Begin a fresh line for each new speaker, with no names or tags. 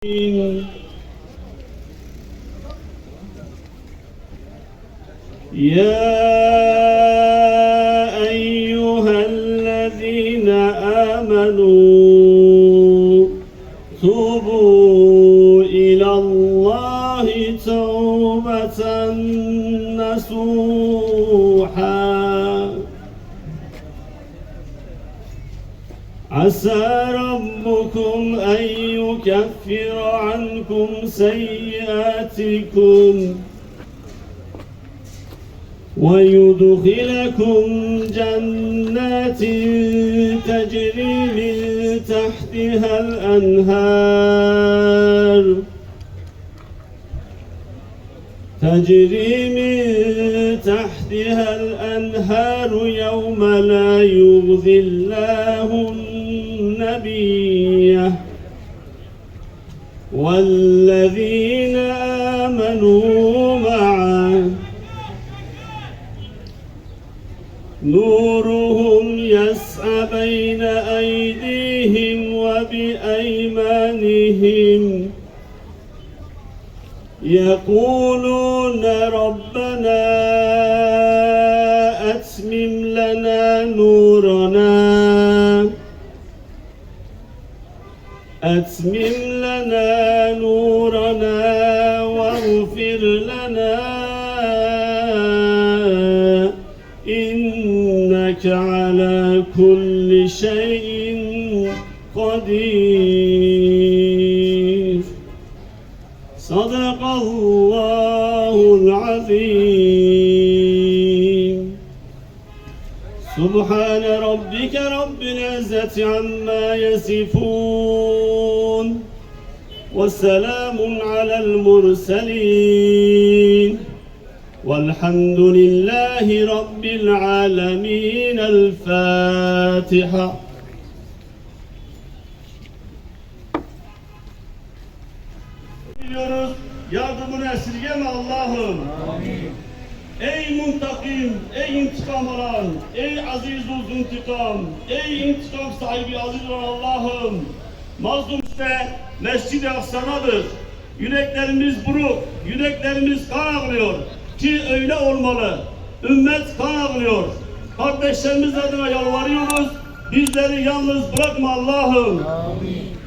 يا أيها الذين آمنوا توبوا إلى الله توبة نصوحا عسى ربكم أن يكفر عنكم سيئاتكم ويدخلكم جنات تجري من تحتها الأنهار يوم لا يخزي الله النبي والذين آمنوا معه نورهم يسعى بين أيديهم وبأيمانهم يقولون ربنا أتمم لنا نورنا واغفر لنا إنك على كل شيء قدير. صدق الله العظيم. سبحان ربك رب العزة عما يصفون والسلام على المرسلين والحمد لله رب العالمين. الفاتحة. Yardımını esirgeme Allah'ım. Amin. Ey muntakim, ey intikam alan, ey aziz intikam, ey intikam sahibi aziz olan Allah'ım. Mazlum işte Mescid-i Aksa'dadır. Yüreklerimiz buruk, yüreklerimiz kan ağlıyor ki öyle olmalı. Ümmet kan ağlıyor. Kardeşlerimiz adına yalvarıyoruz. Bizleri yalnız bırakma Allah'ım. Amin.